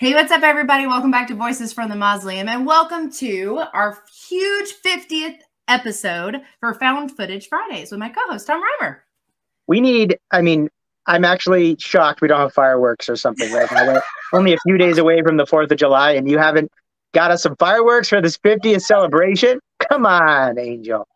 Hey, what's up, everybody? Welcome back to Voices from the Mausoleum, and welcome to our huge 50th episode for Found Footage Fridays with my co-host, Tom Reimer. I'm actually shocked we don't have fireworks or something right now. We're only a few days away from the 4th of July, and you haven't got us some fireworks for this 50th celebration? Come on, Angel.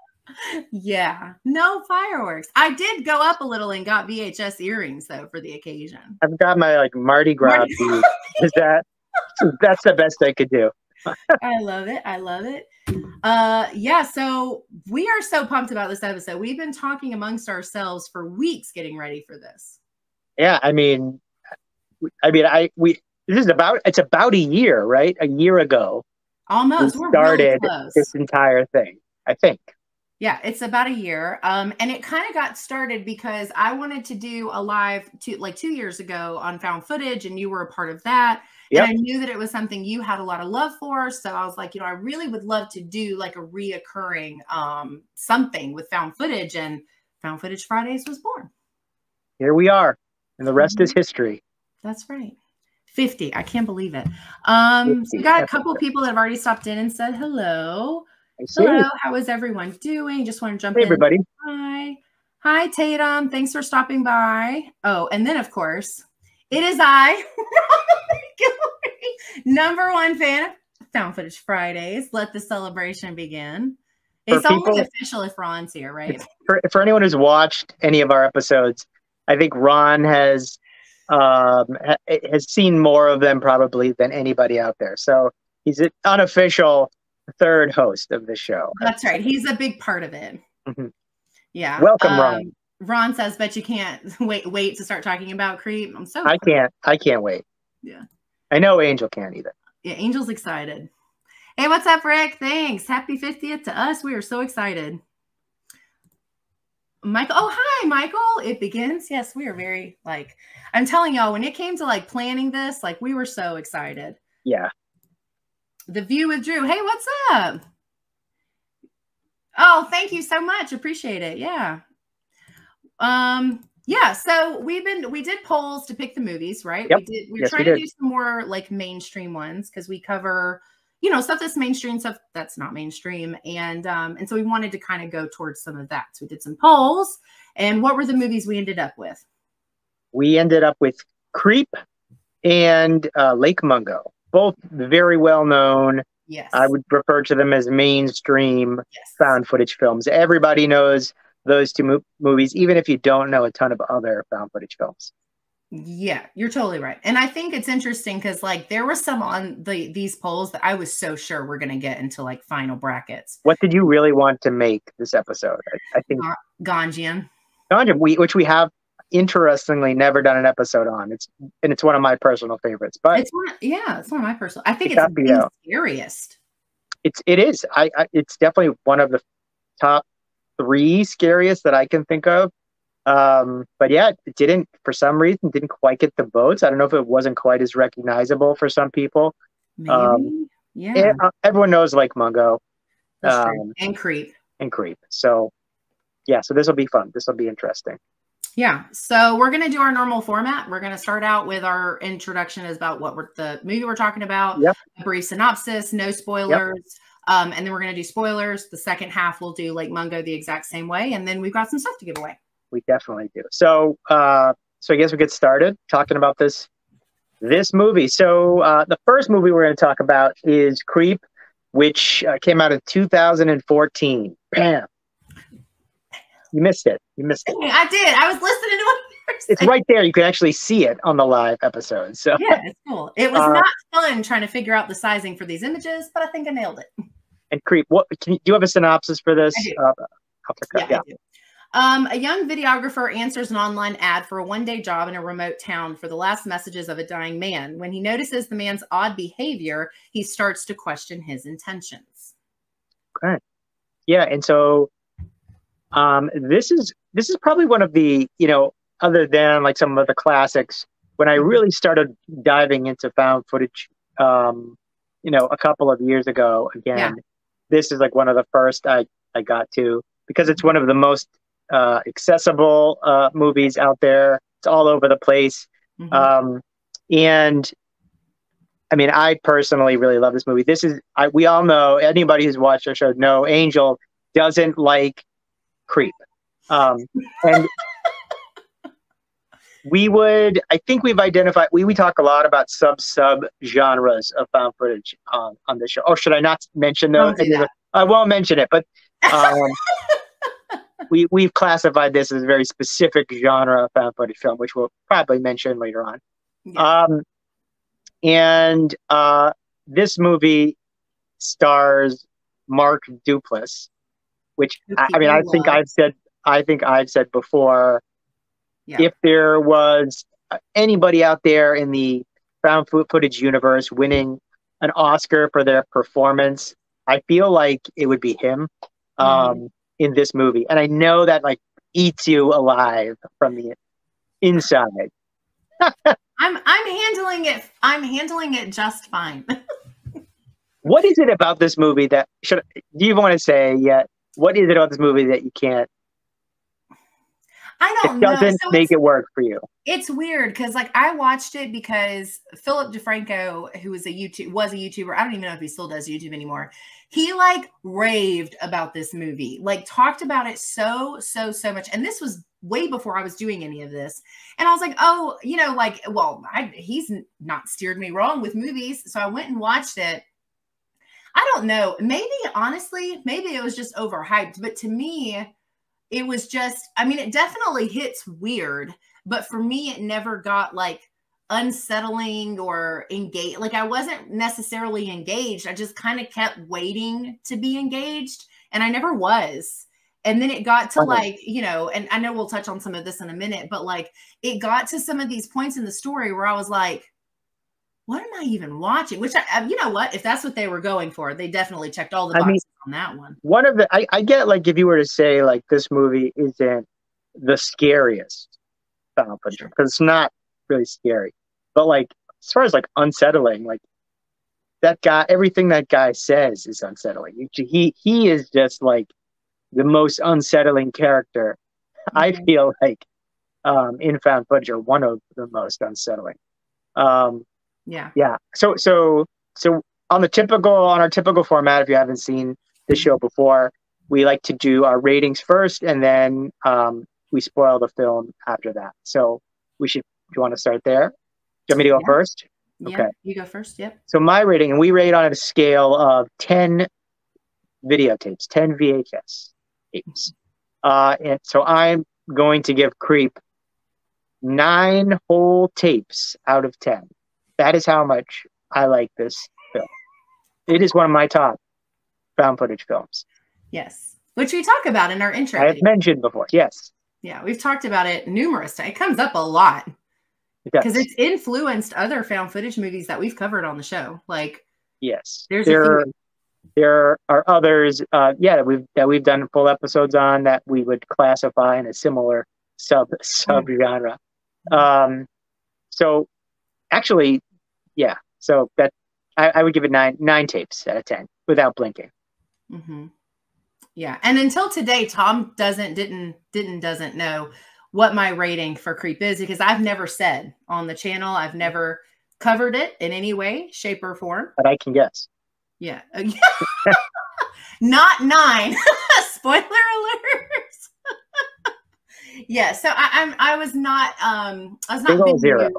Yeah, no fireworks. I did go up a little and got VHS earrings, though, for the occasion. I've got my Mardi Gras bead. That's the best I could do. I love it. I love it. Yeah, so we are so pumped about this episode. We've been talking amongst ourselves for weeks getting ready for this. Yeah, it's about a year, right? A year ago. Almost. We're started really close. This entire thing, I think. Yeah, it's about a year. And it kind of got started because I wanted to do a live 2 years ago on Found Footage, and you were a part of that. Yep. And I knew that it was something you had a lot of love for. So I was like, I really would love to do like a reoccurring something with Found Footage, and Found Footage Fridays was born. Here we are. And the rest is history. That's right. 50. I can't believe it. So we got a couple of people that have already stopped in and said hello. Hello, how is everyone doing? Just want to jump in. Hey, everybody. Hi, Tatum. Thanks for stopping by. Oh, and then, of course, it is I, #1 fan of Found Footage Fridays. Let the celebration begin. It's only official if Ron's here, right? For anyone who's watched any of our episodes, I think Ron has seen more of them probably than anybody out there. So he's an unofficial third host of the show. That's right. He's a big part of it. Mm-hmm. Yeah. Welcome, Ron. Ron says, "Bet you can't wait to start talking about Creep." I can't wait. Yeah. I know Angel can't either. Yeah, Angel's excited. Hey, what's up, Rick? Thanks. Happy 50th to us. We are so excited. Michael. Oh, hi, Michael. It begins. Yes, we are very I'm telling y'all, when it came to planning this, we were so excited. Yeah. The View with Drew. Hey, what's up? Oh, thank you so much. Appreciate it. Yeah. Yeah. So we did polls to pick the movies, right? Yep. We were trying to do some more mainstream ones because we cover, stuff that's mainstream, stuff that's not mainstream. And so we wanted to kind of go towards some of that. So we did some polls. And what were the movies we ended up with? We ended up with Creep and Lake Mungo. Both very well known. Yes. I would refer to them as mainstream found footage films. Everybody knows those two movies, even if you don't know a ton of other found footage films. Yeah, you're totally right. And I think it's interesting because there were some on these polls that I was so sure we're going to get into final brackets. What did you really want to make this episode? I think Gonjiam, which we have interestingly never done an episode on. It's one of my personal favorites, but it's one of my personal. I think it's the scariest. It is. It's definitely one of the top 3 scariest that I can think of. But yeah, it for some reason didn't quite get the votes. I don't know if it wasn't quite as recognizable for some people. Maybe. Yeah. Everyone knows Lake Mungo. And Creep. So yeah, so this will be fun. This will be interesting. Yeah. So we're going to do our normal format. We're going to start out with our introduction is about the movie we're talking about. Yep. A brief synopsis, no spoilers. Yep. And then we're going to do spoilers. The second half we'll do Lake Mungo the exact same way. And then we've got some stuff to give away. We definitely do. So I guess we get started talking about this movie. So the first movie we're going to talk about is Creep, which came out in 2014. Bam. You missed it. I did. I was listening to what you were saying. It's right there. You can actually see it on the live episode. So yeah, it's cool. It was not fun trying to figure out the sizing for these images, but I think I nailed it. And Creep, do you have a synopsis for this? I do. A young videographer answers an online ad for a one-day job in a remote town for the last messages of a dying man. When he notices the man's odd behavior, he starts to question his intentions. Okay. Yeah, and so this is probably one of the, other than some of the classics, when I really started diving into found footage, a couple of years ago, again, this is one of the first I got to, because it's one of the most accessible movies out there. It's all over the place. Mm-hmm. And I mean, I personally really love this movie. We all know, anybody who's watched our show know Angel doesn't like Creep. And I think we've identified, we talk a lot about sub genres of found footage on this show. Or should I not mention those? I won't mention it, but we've classified this as a very specific genre of found footage film, which we'll probably mention later on. Yeah. This movie stars Mark Duplass, which I think I've said before. Yeah. If there was anybody out there in the found footage universe winning an Oscar for their performance, I feel like it would be him in this movie. And I know that like eats you alive from the inside. I'm handling it. I'm handling it just fine. What is it about this movie that do you want to say yet? What is it about this movie that you can't? I don't know. It doesn't make it work for you. It's weird because like I watched it because Philip DeFranco, who was a YouTuber. I don't even know if he still does YouTube anymore. He like raved about this movie, like talked about it so much. And this was way before I was doing any of this. And I was like, oh, you know, like, well, he's not steered me wrong with movies. So I went and watched it. I don't know. Maybe, honestly, maybe it was just overhyped. But to me, it was just, I mean, it definitely hits weird. But for me, it never got like unsettling or engaged. Like I wasn't necessarily engaged. I just kind of kept waiting to be engaged. And I never was. And then it got to like, you know, and I know we'll touch on some of this in a minute, but like it got to some of these points in the story where I was like, what am I even watching? Which you know what, if that's what they were going for, they definitely checked all the boxes on that one. One of the, I get like, if you were to say like this movie isn't the scariest found footage, because it's not really scary, but like, as far as like unsettling, like that guy, everything that guy says is unsettling. He is just like the most unsettling character. I feel like in found footage, are one of the most unsettling. Yeah. So on our typical format, if you haven't seen the show before, we like to do our ratings first, and then we spoil the film after that. So do you want to start there? Do you want me to go first? Okay. Yeah, you go first. Yep. So my rating, and we rate on a scale of 10 videotapes, 10 VHS tapes. And so I'm going to give Creep 9 whole tapes out of 10. That is how much I like this film. It is one of my top found footage films. Yes. Which we talk about in our intro. I have mentioned before. Yes. Yeah. We've talked about it numerous times. It comes up a lot. Because it's influenced other found footage movies that we've covered on the show. Like, yes. There are others, that we've done full episodes on that we would classify in a similar sub genre. So actually, yeah. So that I would give it 9 tapes out of 10 without blinking. Yeah, and until today, Tom doesn't know what my rating for Creep is, because I've never said on the channel. I've never covered it in any way, shape, or form. But I can guess. Yeah. Not 9. Spoiler alert. Yeah. So I was not being 0.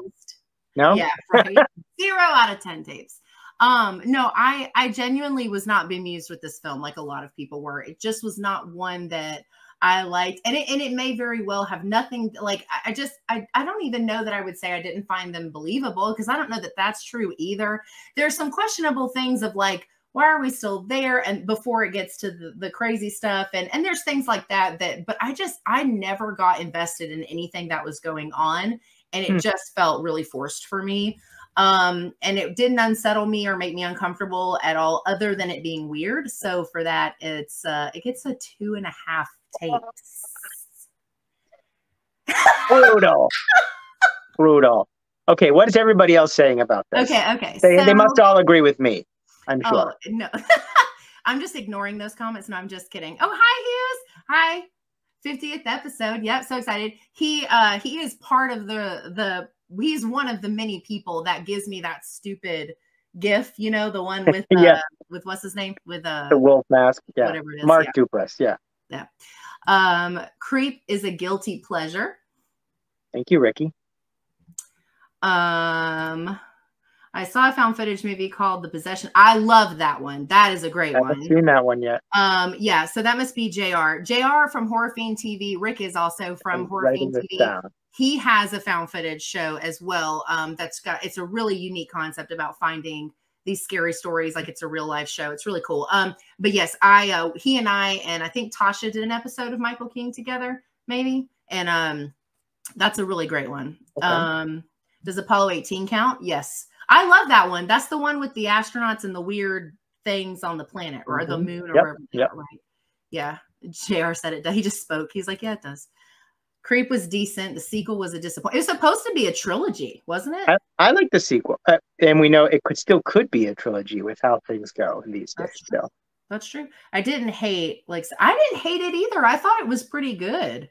No. Yeah. Right. 0 out of 10 tapes. No, I genuinely was not bemused with this film like a lot of people were. It just was not one that I liked, and it may very well have nothing. Like I don't even know that I would say I didn't find them believable, because I don't know that that's true either. There's some questionable things of like, why are we still there? And before it gets to the crazy stuff, and there's things like that, but I never got invested in anything that was going on, and it just felt really forced for me. And it didn't unsettle me or make me uncomfortable at all, other than it being weird. So for that, it gets a 2.5 tapes. Brutal. Okay, what is everybody else saying about this? Okay. They must all agree with me, I'm sure. Oh, no. I'm just ignoring those comments. No, I'm just kidding. Oh, hi, Hughes. Hi. 50th episode. Yep, so excited. He is part of he's one of the many people that gives me that stupid GIF, you know, the one with what's his name? With the wolf mask. Yeah. Whatever it is. Mark Duplass. Yeah. Yeah. Creep is a guilty pleasure. Thank you, Ricky. I saw a found footage movie called The Possession. I love that one. That is a great one. I haven't seen that one yet. Yeah, so that must be JR. JR from Horror Fiend TV. Rick is also from Horror Fiend TV. Down. He has a found footage show as well. It's a really unique concept about finding these scary stories like it's a real life show. It's really cool. But yes, he and I think Tasha did an episode of Michael King together, maybe. And that's a really great one. Okay. Does Apollo 18 count? Yes. I love that one. That's the one with the astronauts and the weird things on the planet or the moon or wherever. Yep. Right. Yeah. JR said it. He just spoke. He's like, yeah, it does. Creep was decent. The sequel was a disappointment. It was supposed to be a trilogy, wasn't it? I like the sequel. And we know it could be a trilogy with how things go in these days. So. That's true. I didn't hate it either. I thought it was pretty good.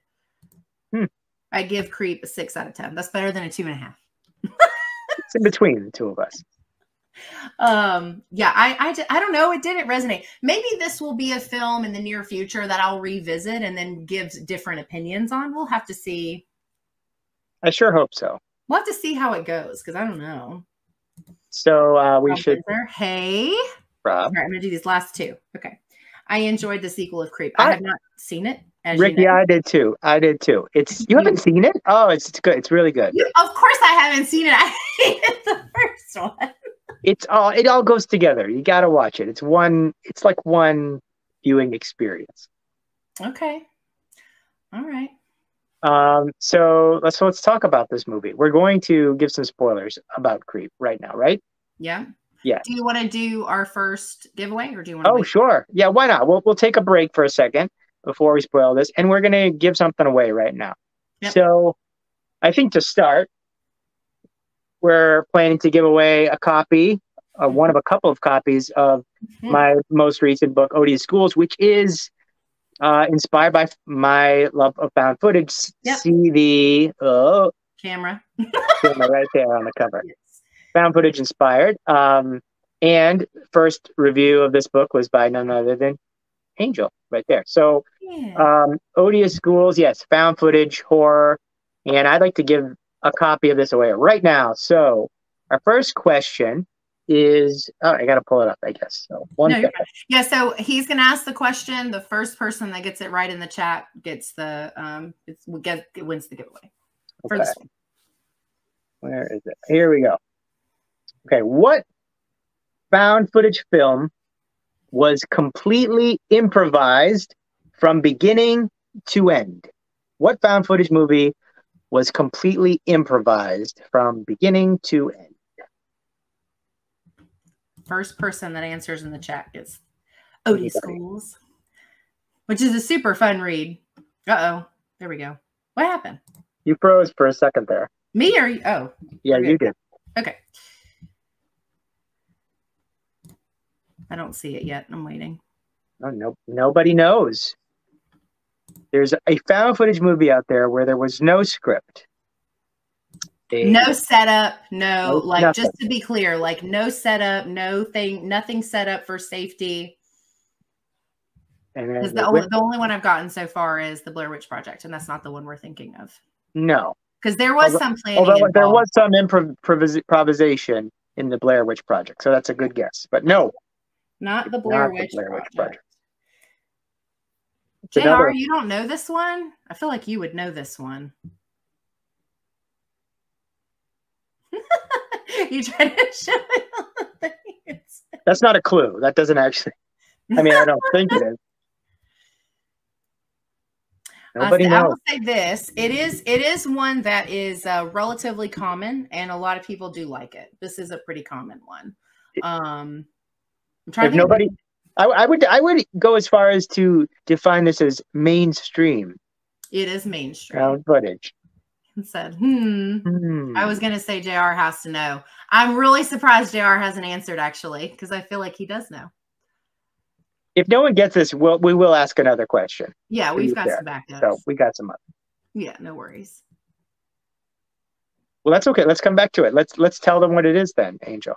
I give Creep a 6 out of 10. That's better than a 2.5. It's in between the two of us. Yeah, I don't know. It didn't resonate. Maybe this will be a film in the near future that I'll revisit and then give different opinions on. We'll have to see. I sure hope so. We'll have to see how it goes because I don't know. So we should. Hey, Rob. Right, I'm going to do these last two. Okay. I enjoyed the sequel of Creep. I have not seen it. Ricky, you know. I did too. You haven't seen it? Oh, it's good. It's really good. Of course I haven't seen it. I hated the first one. It all goes together. You got to watch it. It's like one viewing experience. Okay. All right. So let's talk about this movie. We're going to give some spoilers about Creep right now, right? Yeah. Yeah. Do you want to do our first giveaway or do you want to wait? Sure. Yeah, why not? We'll take a break for a second before we spoil this, and we're going to give something away right now. Yep. So I think to start, we're planning to give away a copy, one of a couple of copies of my most recent book, Odious Schools, which is inspired by my love of found footage. Yep. See the camera right there on the cover. Yes. Found footage inspired. And first review of this book was by none other than Angel right there. So Odious Schools, yes, found footage, horror. And I'd like to give a copy of this away right now. So our first question is, I got to pull it up, I guess. So yeah, so he's going to ask the question. The first person that gets it right in the chat gets the, wins the giveaway for this one. Where is it? Here we go. Okay, what found footage film was completely improvised from beginning to end? What found footage movie was completely improvised from beginning to end? First person that answers in the chat gets Odious Schools, which is a super fun read. Uh-oh. There we go. What happened? You froze for a second there. Me or you? Oh. Yeah, you did. Okay. I don't see it yet. I'm waiting. Oh, no, nobody knows. There's a found footage movie out there where there was no script. No setup, nothing. Just to be clear, like no setup, nothing set up for safety. Because the only one I've gotten so far is the Blair Witch Project, and that's not the one we're thinking of. No. Because there was some planning. Although there was some improvisation in the Blair Witch Project, so that's a good guess. But no. Not the Blair Witch Project. JR, you don't know this one? I feel like you would know this one. You try to show it all the things. That's not a clue. That doesn't actually. I mean, I don't think it is. Nobody knows. I will say this: it is one that is relatively common, and a lot of people do like it. This is a pretty common one. I'm trying. If nobody, I would go as far as to define this as mainstream. It is mainstream. Found footage. Said, I was going to say JR has to know. I'm really surprised JR hasn't answered, actually, because I feel like he does know. If no one gets this, we will ask another question. Yeah, we've got some backups. So we got some. Yeah, no worries. Well, that's okay. Let's come back to it. Let's tell them what it is then, Angel.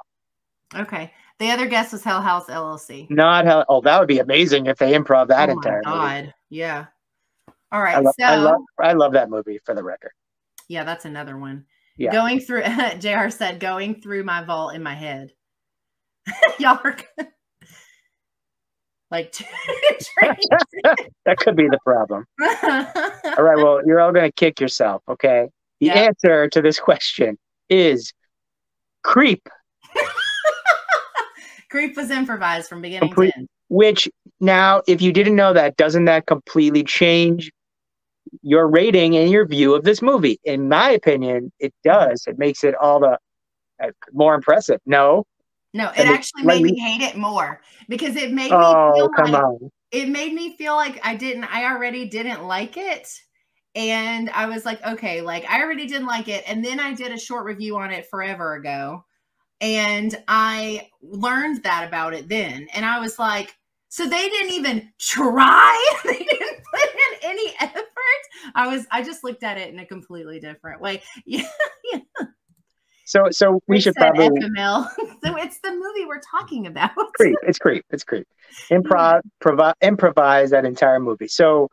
Okay. The other guest was Hell House LLC. Not Hell. Oh, that would be amazing if they improv that Oh entire my movie. God. Yeah. All right. I love that movie, for the record. Yeah, that's another one. Yeah. Going through, JR said, going through my vault in my head. Y'all are good. Like, that could be the problem. All right. Well, you're all going to kick yourself. Okay. The answer to this question is Creep. Creep was improvised from beginning to end. Which, now, if you didn't know that, doesn't that completely change your rating and your view of this movie? In my opinion, it does. It makes it all the more impressive. No, it actually made me hate it more, because it made me feel like it made me feel like I already didn't like it. And I was like, okay, like I already didn't like it. And then I did a short review on it forever ago. And I learned that about it then. And I was like, so they didn't even try. They didn't put in any effort. I just looked at it in a completely different way. Yeah. So we should probably FML. So it's the movie we're talking about. Creep. It's Creep. Improvise that entire movie. So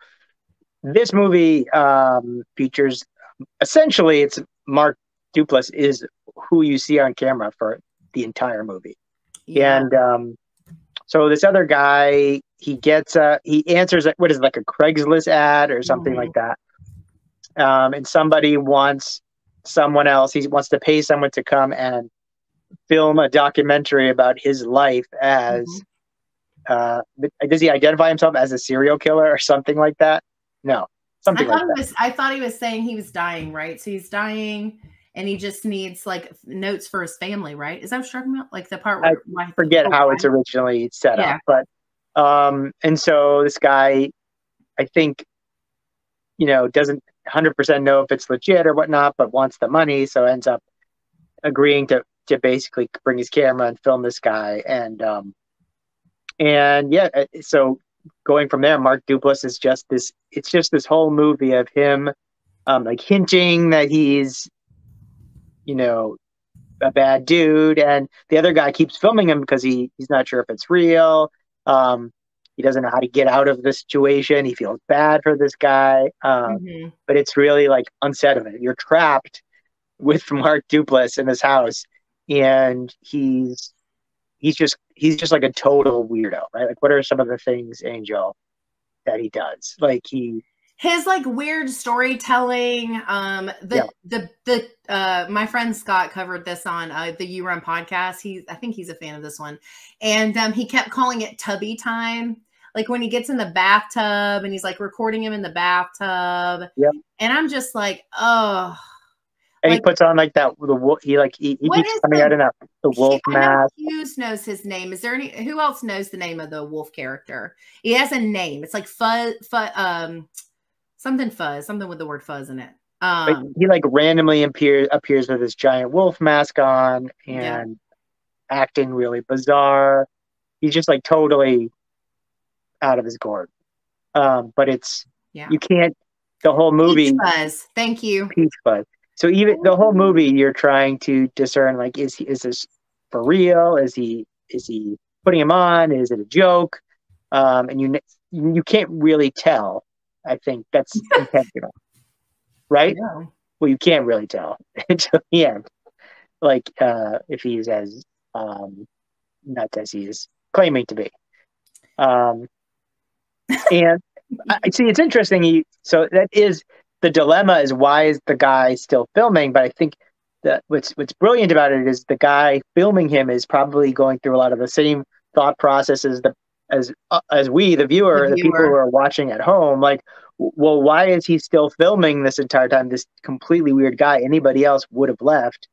this movie features, essentially, it's Mark Duplass is who you see on camera for the entire movie. Yeah. And so this other guy, he answers what is it, like a Craigslist ad or something like that. And somebody wants someone else. He wants to pay someone to come and film a documentary about his life as, does he identify himself as a serial killer or something like that? No, something like that. I thought he was saying he was dying, right? So he's dying and he just needs like notes for his family, right? Is that what you're talking about? Like the part where I forget how it's originally set up, but and so this guy, I think, doesn't 100% know if it's legit or whatnot, but wants the money, so ends up agreeing to basically bring his camera and film this guy, and yeah, so going from there, Mark Duplass is just this. It's just this whole movie of him, like hinting that he's, a bad dude, and the other guy keeps filming him because he's not sure if it's real. He doesn't know how to get out of the situation. He feels bad for this guy, but it's really like unsettling. You're trapped with Mark Duplass in this house, and he's just like a total weirdo, right? Like, what are some of the things, Angel, that he does? Like his like weird storytelling. My friend Scott covered this on the You Run podcast. I think he's a fan of this one, and he kept calling it Tubby Time. Like when he gets in the bathtub and he's like recording him in the bathtub. Yep. And I'm just like, oh. And he puts on like that. He keeps coming out in the wolf mask. Hughes knows his name. Is there who else knows the name of the wolf character? He has a name. It's like something with the word fuzz in it. He like randomly appears with this giant wolf mask on and acting really bizarre. He's just like totally out of his gourd. But you can't. The whole movie. Peach fuzz. Thank you. Peach fuzz. So even the whole movie, you're trying to discern, like, is this for real? Is he putting him on? Is it a joke? And you can't really tell. I think that's intentional, right? Yeah. Well, you can't really tell until the end, like if he's as nuts as he is claiming to be. And I see, it's interesting. So that is. The dilemma is, why is the guy still filming? But I think that what's brilliant about it is the guy filming him is probably going through a lot of the same thought processes as we, the viewer, the people who are watching at home. Like, well, why is he still filming this entire time? This completely weird guy. Anybody else would have left.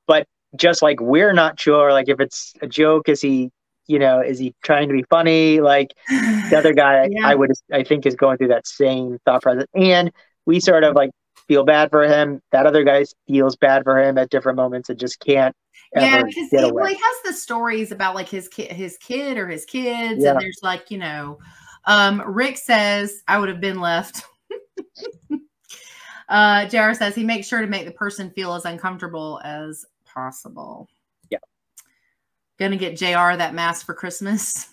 But just like we're not sure, like if it's a joke, is he trying to be funny? Like the other guy, I think is going through that same thought process. And we sort of like feel bad for him. That other guy feels bad for him at different moments and just can't. Yeah, because he has the stories about like his kid or his kids. Yeah. And there's like, Rick says, I would have been left. JR says he makes sure to make the person feel as uncomfortable as possible. Yeah. Gonna get JR that mask for Christmas.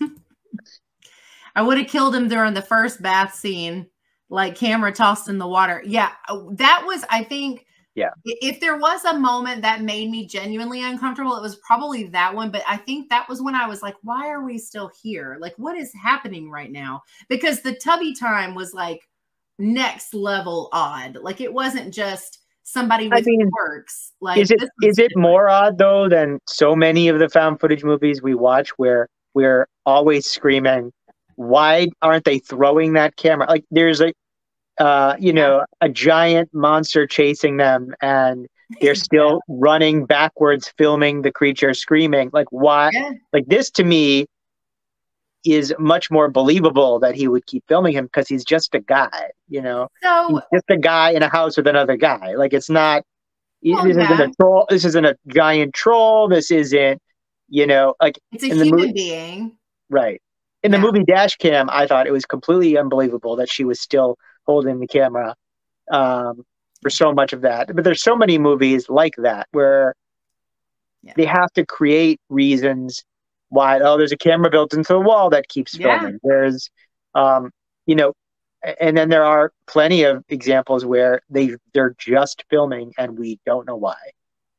I would have killed him during the first bath scene, like camera tossed in the water. Yeah, that was, I think, yeah. If there was a moment that made me genuinely uncomfortable, it was probably that one. But I think that was when I was like, why are we still here? Like, what is happening right now? Because the tubby time was like next level odd. Like, it wasn't just somebody with quirks. Like, is it more odd though than so many of the found footage movies we watch where we're always screaming, why aren't they throwing that camera? Like, there's a a giant monster chasing them and they're still running backwards, filming the creature screaming. Like, why? Yeah. Like, this to me is much more believable that he would keep filming him because he's just a guy, So he's just a guy in a house with another guy. Like, it's not, this isn't a troll. This isn't a giant troll. This isn't, like, it's a human being. Right. In the movie Dash Cam, I thought it was completely unbelievable that she was still holding the camera for so much of that. But there's so many movies like that where they have to create reasons why, there's a camera built into the wall that keeps filming. There's, and then there are plenty of examples where they're just filming and we don't know why.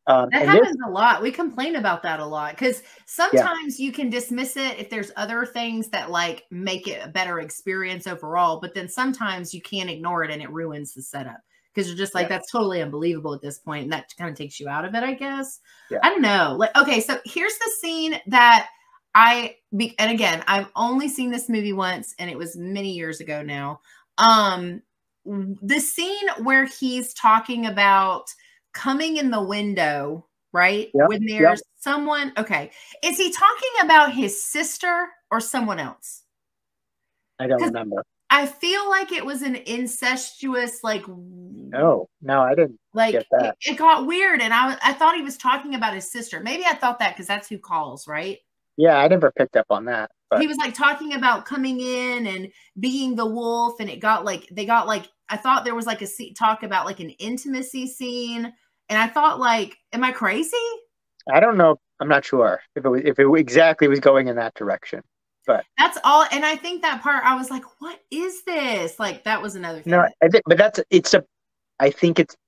That happens a lot. We complain about that a lot because sometimes you can dismiss it if there's other things that like make it a better experience overall. But then sometimes you can't ignore it and it ruins the setup because you're just like, that's totally unbelievable at this point. And that kind of takes you out of it, I guess. Yeah. I don't know. Like, okay, so here's the scene that and again, I've only seen this movie once and it was many years ago now. The scene where he's talking about coming in the window, right? Yep, when there's someone, okay. Is he talking about his sister or someone else? I don't remember. I feel like it was an incestuous, like. No, I didn't get that. It got weird. And I thought he was talking about his sister. Maybe I thought that because that's who calls, right? Yeah, I never picked up on that. But he was like talking about coming in and being the wolf. And I thought there was like a talk about like an intimacy scene. And I thought, like, am I crazy? I don't know. I'm not sure if it exactly was going in that direction. But that's all. And I think that part, I was like, what is this? Like, that was another thing. No, I think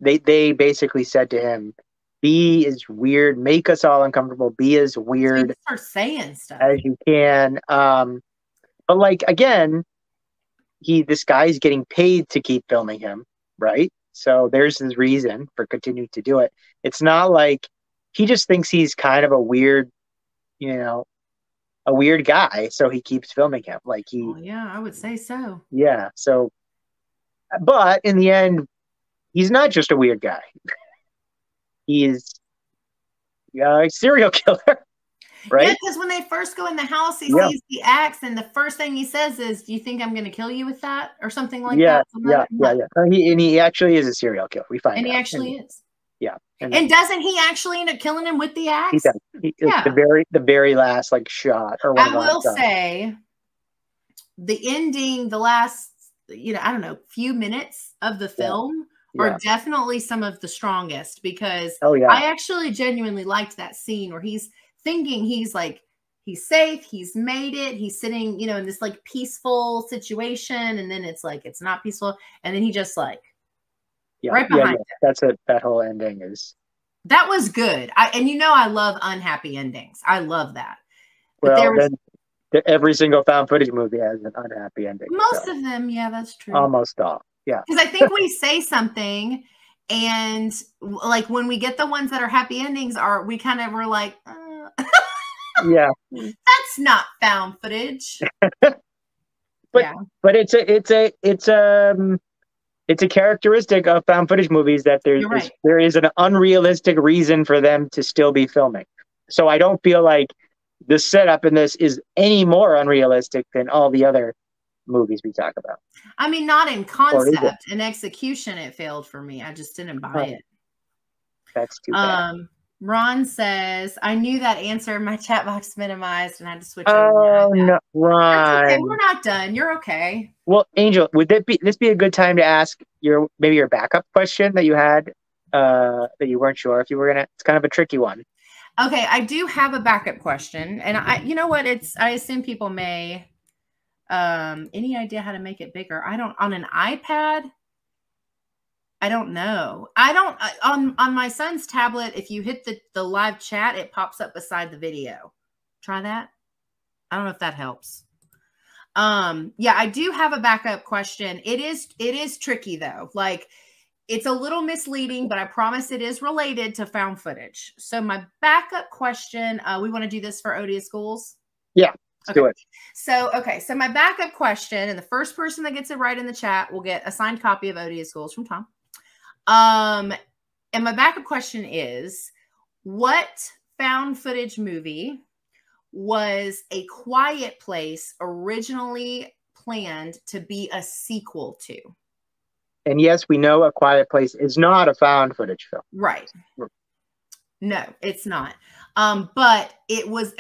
they basically said to him, be as weird, make us all uncomfortable, be as weird so start saying stuff as you can. But like, again, this guy's getting paid to keep filming him, right? So there's his reason for continuing to do it. It's not like he just thinks he's kind of a weird, a weird guy. So he keeps filming him. Like yeah, I would say so. Yeah. So, but in the end, he's not just a weird guy. He's a serial killer. Right? Yeah, because when they first go in the house, he sees the axe, and the first thing he says is, "Do you think I'm going to kill you with that?" or something like that. He actually is a serial killer. We find out. And he actually is. Yeah. And doesn't he actually end up killing him with the axe? He does. The very last shot. Or I will say, the ending, the last, I don't know, few minutes of the film are definitely some of the strongest because I actually genuinely liked that scene where he's thinking he's safe, he's made it, he's sitting, in this like peaceful situation, and then it's like it's not peaceful, and then he just like right behind him. That's it. That whole ending that was good. I love unhappy endings. I love that. But every single found footage movie has an unhappy ending. Most of them, yeah, that's true. Almost all, yeah. Because I think we say something, and like when we get the ones that are happy endings, we kind of were like. Yeah, that's not found footage. But it's a characteristic of found footage movies that there is an unrealistic reason for them to still be filming. So I don't feel like the setup in this is any more unrealistic than all the other movies we talk about. I mean, not in concept. In execution, it failed for me. I just didn't buy it. That's too bad. Ron says, I knew that answer. My chat box minimized and I had to switch over. Oh, no, Ron. Okay. We're not done. You're okay. Well, Angel, would this be a good time to ask maybe your backup question that you had that you weren't sure if you were going to? It's kind of a tricky one. Okay, I do have a backup question, and you know what? I assume people may. Any idea how to make it bigger? I don't on an iPad. I don't know. I don't on my son's tablet. If you hit the live chat, it pops up beside the video. Try that. I don't know if that helps. Yeah, I do have a backup question. It is tricky though. Like, it's a little misleading, but I promise it is related to found footage. So my backup question, we want to do this for Odia Schools. Yeah, let's do it. So my backup question, and the first person that gets it right in the chat will get a signed copy of Odia Schools from Tom. And my backup question is, what found footage movie was A Quiet Place originally planned to be a sequel to? And yes, we know A Quiet Place is not a found footage film. Right. No, it's not. But it was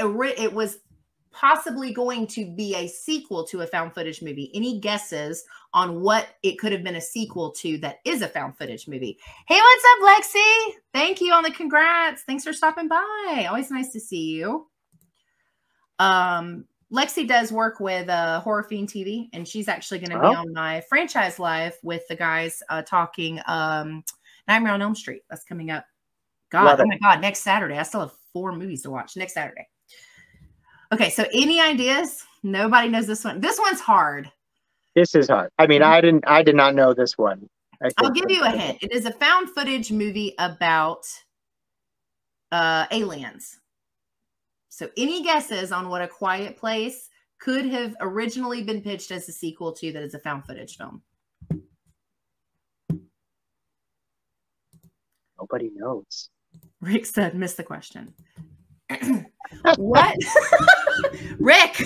possibly going to be a sequel to a found footage movie. Any guesses on what it could have been a sequel to that is a found footage movie? Hey, what's up, Lexi? Thank you on the congrats. Thanks for stopping by. Always nice to see you. Lexi does work with Horror Fiend TV, and she's actually going to be on my franchise live with the guys talking Nightmare on Elm Street. That's coming up. God, oh my God, next Saturday. I still have 4 movies to watch next Saturday. Okay, so any ideas? Nobody knows this one. This one's hard. This is hard. I mean, I did not know this one. I'll give you a hint. It is a found footage movie about aliens. So any guesses on what A Quiet Place could have originally been pitched as a sequel to that is a found footage film? Nobody knows. Rick said, missed the question. What? Rick,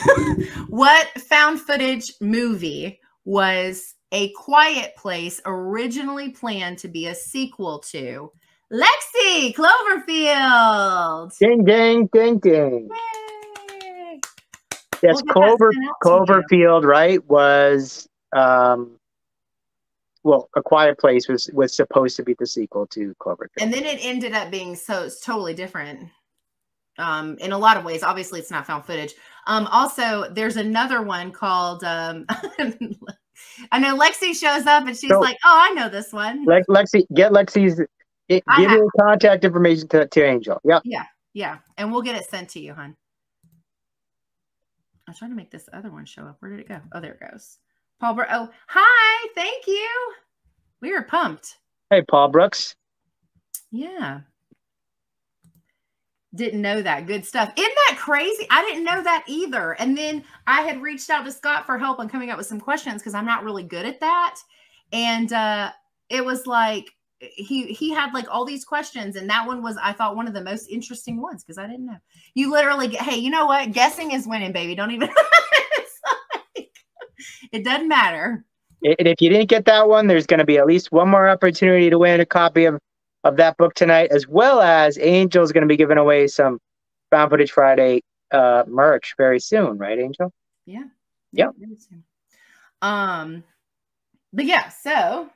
what found footage movie was A Quiet Place originally planned to be a sequel to? Lexi, Cloverfield. Ding, ding, ding, ding. Yay. Yes, Cloverfield, right, was, well, A Quiet Place was supposed to be the sequel to Cloverfield. And then it ended up being it's totally different in a lot of ways. Obviously, it's not found footage. Also, there's another one called, I know Lexi shows up and she's like, oh, I know this one. Lexi, get Lexi's... Give your contact information to Angel. Yeah. Yeah. And we'll get it sent to you, hon. I was trying to make this other one show up. Where did it go? Oh, there it goes. Paul Brooks. Oh, hi. Thank you. We were pumped. Hey, Paul Brooks. Yeah. Didn't know that. Good stuff. Isn't that crazy? I didn't know that either. And then I had reached out to Scott for help on coming up with some questions because I'm not really good at that. And it was like, he had like all these questions, and that one was, I thought, one of the most interesting ones because I didn't know. You literally hey, you know what? Guessing is winning, baby. Don't even it doesn't matter. And if you didn't get that one, there's going to be at least one more opportunity to win a copy of that book tonight, as well as Angel's going to be giving away some Found Footage Friday merch very soon, right, Angel? Yeah. Yep. Very soon. But yeah, so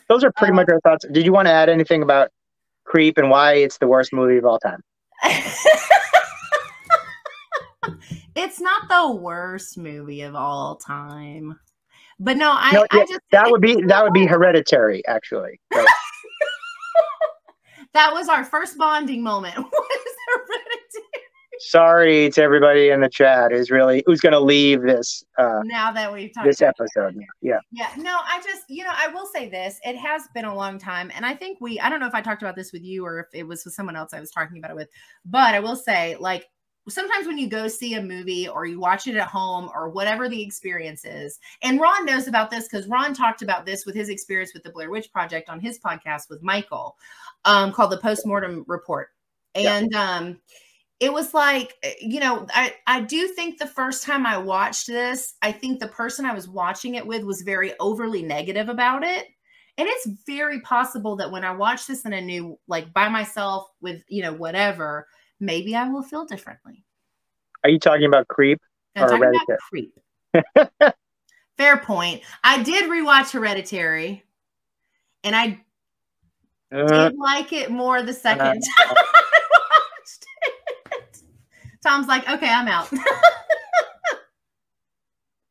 those are pretty much our thoughts. Did you want to add anything about Creep and why it's the worst movie of all time? It's not the worst movie of all time. But no, I just that would be Hereditary, actually. Right? That was our first bonding moment. Was Hereditary. Sorry to everybody in the chat who's going to leave this now that we've talked this episode. Yeah. No, I just, I will say this. It has been a long time. And I think I don't know if I talked about this with you or if it was with someone else I was talking about it with, but I will say, like, sometimes when you go see a movie or you watch it at home or whatever the experience is, and Ron knows about this because Ron talked about this with his experience with the Blair Witch Project on his podcast with Michael, called the Postmortem Report. And, it was like, I do think the first time I watched this, I think the person I was watching it with was very overly negative about it. And it's very possible that when I watch this in a new, like by myself with, whatever, maybe I will feel differently. Are you talking about Creep? I'm talking about Creep. Fair point. I did rewatch Hereditary, and I did like it more the second time I watched Tom's like, okay, I'm out.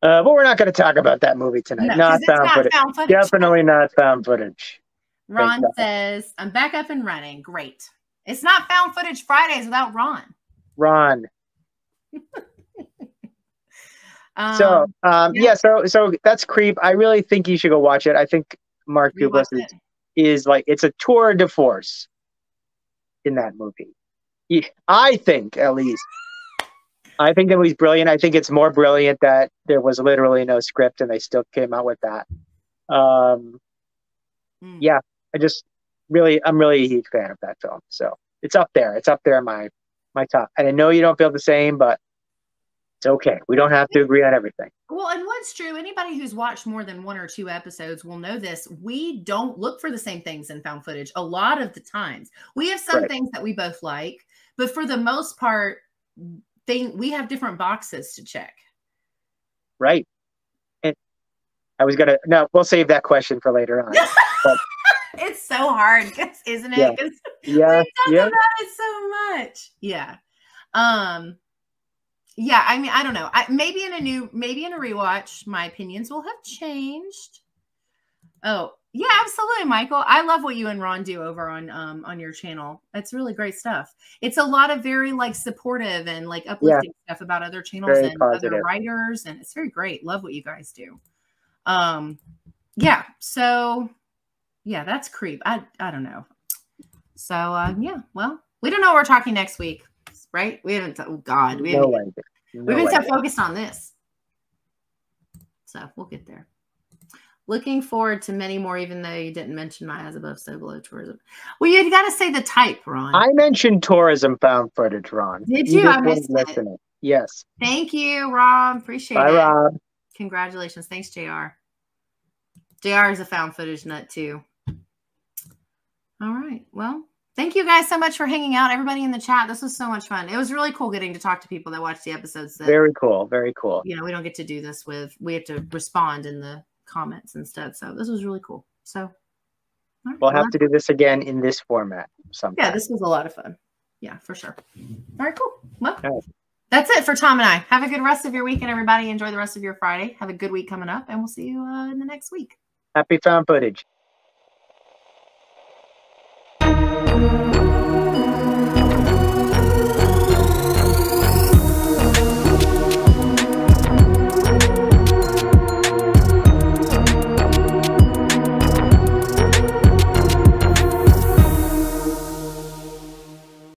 But we're not going to talk about that movie tonight. No, Not found footage. Definitely not found footage. Ron says, I'm back up and running. Great. It's not Found Footage Fridays without Ron. Ron. So that's Creep. I really think you should go watch it. I think Mark Duplass is like, it's a tour de force in that movie. I think, at least. I think the movie's brilliant. I think it's more brilliant that there was literally no script and they still came out with that. Yeah, I'm really a huge fan of that film. So it's up there. It's up there in my top. And I know you don't feel the same, but it's okay. We don't have to agree on everything. Well, and what's true, anybody who's watched more than 1 or 2 episodes will know this. We don't look for the same things in found footage a lot of the times. We have some things that we both like, but for the most part, we have different boxes to check. Right. And we'll save that question for later on. But, it's so hard, isn't it? Yeah. We talk about it so much. Yeah. Yeah, I mean, I don't know. Maybe in a rewatch, my opinions will have changed. Oh, yeah, absolutely, Michael. I love what you and Ron do over on your channel. It's really great stuff. It's a lot of very like supportive and like uplifting stuff about other channels and other writers, and it's very great. Love what you guys do. Yeah. So yeah, that's Creep. I don't know. So yeah, well, we don't know what we're talking next week. Right? We haven't. Oh God, we've been so focused on this. So we'll get there. Looking forward to many more, even though you didn't mention my Eyes Above, So Below tourism. Well, you got to say the type, Ron. I mentioned tourism found footage, Ron. Did you? I missed it. Yes. Thank you, Rob. Appreciate it. Bye, Rob. Congratulations. Thanks, JR. JR is a found footage nut too. All right. Well, thank you guys so much for hanging out. Everybody in the chat. This was so much fun. It was really cool getting to talk to people that watch the episodes. Very cool. Very cool. You know, we don't get to do this with, we have to respond in the comments instead. So this was really cool. So we'll have to do this again in this format sometime. Yeah, this was a lot of fun. Yeah, for sure. All right, cool. Well, that's it for Tom and I. Have a good rest of your weekend, everybody. Enjoy the rest of your Friday. Have a good week coming up, and we'll see you in the next week. Happy found footage.